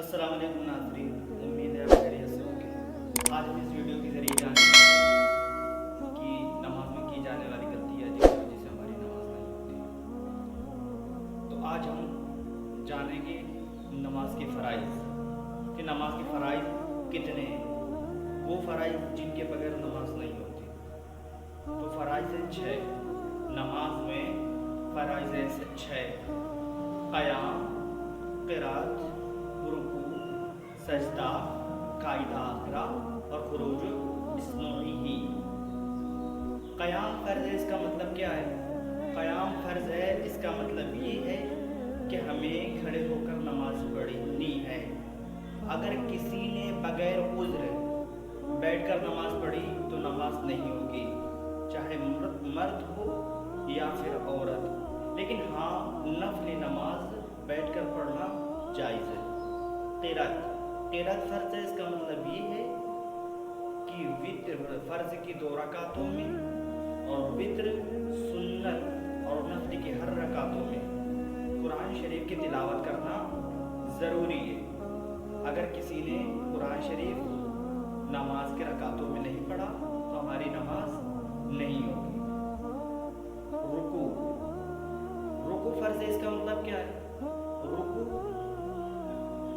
अस्सलाम वालेकुम नाज़रीन, उम्मीद है आप खैरियत से होंगे। आज हम इस वीडियो के ज़रिए जानेंगे कि नमाज में की जाने वाली गलतियाँ जिस वजह से हमारी नमाज नहीं होती। तो आज हम जानेंगे नमाज के फ़राइज़ कि नमाज के फ़राइज़ कितने हैं, वो फ़राइज़ जिनके बगैर नमाज नहीं होती। तो फ़राइज़ हैं 6। नमाज में फ़राइज़ हैं 6: क़याम, क़िराअत, रुकू, सजदा, कायदा आखरा और खुरूज बिस्मिल्लाही। क़याम फ़र्ज़ है, इसका मतलब क्या है? क़याम फ़र्ज़ है, इसका मतलब ये है कि हमें खड़े होकर नमाज पढ़नी है। अगर किसी ने बगैर उज़्र बैठकर नमाज पढ़ी तो नमाज नहीं होगी, चाहे मर्द हो या फिर औरत। लेकिन हाँ, नफ़िल नमाज बैठकर पढ़ना जायज़ है। क़िराअत फ़र्ज़ है, इसका मतलब ये है कि वित्र फ़र्ज़ की 2 रकातों में और वित्र सुन्नत और नफ़िल की हर रकातों में कुरान शरीफ की तिलावत करना ज़रूरी है। अगर किसी ने कुरान शरीफ नमाज के रकातों में नहीं पढ़ा तो हमारी नमाज नहीं होगी। रुकू फ़र्ज़ है, इसका मतलब क्या है? रुकू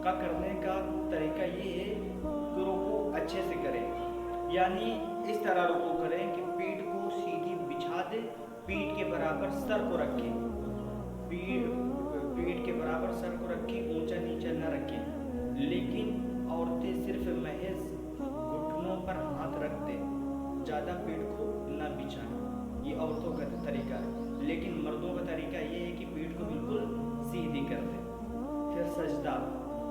का करने का तरीका ये है कि रुकू अच्छे से करें, यानी इस तरह रुकू करें कि पीठ को सीधी बिछा दे, पीठ के बराबर सर को रखें, पीठ के बराबर सर को रखें, ऊंचा नीचा न रखें। लेकिन औरतें सिर्फ महज घुटनों पर हाथ रख दें, ज़्यादा पीठ को न बिछाएं। ये औरतों का तरीका है। लेकिन मर्दों का तरीका ये है कि पीठ को बिल्कुल सीधी कर दें। फिर सजदा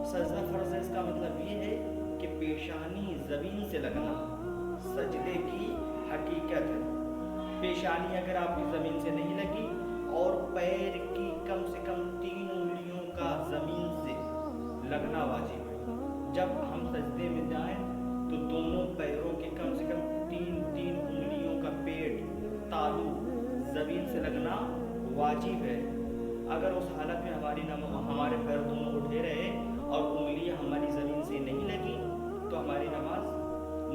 फ़र्ज़ है, इसका मतलब ये है कि पेशानी ज़मीन से लगना सजदे की हकीकत है। पेशानी अगर आपकी ज़मीन से नहीं लगी और पैर की कम से कम 3 उंगलियों का ज़मीन से लगना वाजिब है। जब हम सजदे में जाएं तो दोनों पैरों के कम से कम 3 उंगलियों का पेट तालू ज़मीन से लगना वाजिब है। अगर उस हालत में हमारे पैर दोनों उठे रहे और उंगलियां हमारी ज़मीन से नहीं लगी तो हमारी नमाज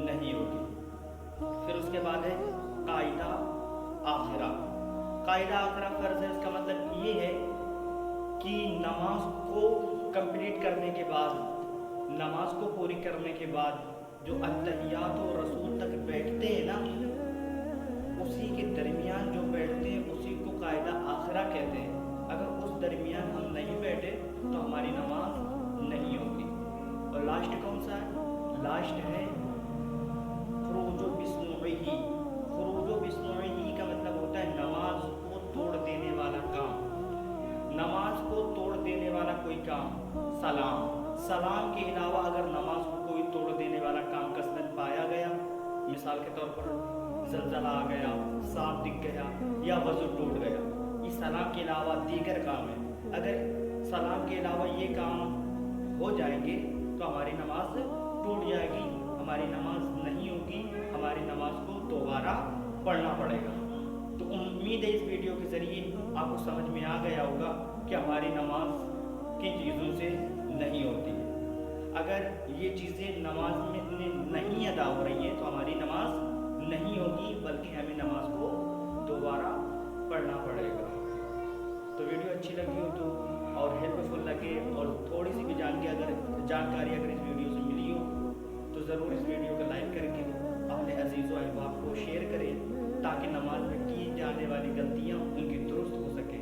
नहीं होगी। फिर उसके बाद है कायदा आखिरा फ़र्ज़ है, इसका मतलब ये है कि नमाज को कंप्लीट करने के बाद, नमाज को पूरी करने के बाद जो अत्तहियात और रसूल तक बैठते हैं ना, उसी के दरमियान जो बैठते हैं उसी को कायदा आखिरा कहते हैं। अगर उस दरमियान हम नहीं बैठे तो हमारी नमाज नहीं होगी। और लास्ट कौन सा है? लास्ट है खुरूज बिस्मिल्लाही का मतलब होता है नमाज को तोड़ देने वाला काम। नमाज को तोड़ देने वाला कोई काम, सलाम के अलावा अगर नमाज को कोई तोड़ देने वाला काम कसरत पाया गया, मिसाल के तौर पर ज़लज़ला आ गया, सांप दिख गया या वज़ू टूट गया, ये सलाम के अलावा दीगर काम है। अगर सलाम के अलावा ये काम हो जाएंगे तो हमारी नमाज टूट जाएगी, हमारी नमाज नहीं होगी, हमारी नमाज को दोबारा पढ़ना पड़ेगा। तो उम्मीद है इस वीडियो के ज़रिए आपको समझ में आ गया होगा कि हमारी नमाज किन चीज़ों से नहीं होती है। अगर ये चीज़ें नमाज में नहीं अदा हो रही हैं तो हमारी नमाज नहीं होगी, बल्कि हमें नमाज को दोबारा पढ़ना पड़ेगा। तो वीडियो अच्छी लगी हो तो और हेल्पफुल लगे और थोड़ी सी भी जानकारी अगर इस वीडियो से मिली हो तो ज़रूर इस वीडियो को लाइक करके अपने अजीज़ व अहबाब को शेयर करें ताकि नमाज में की जाने वाली गलतियाँ उनकी दुरुस्त हो सके।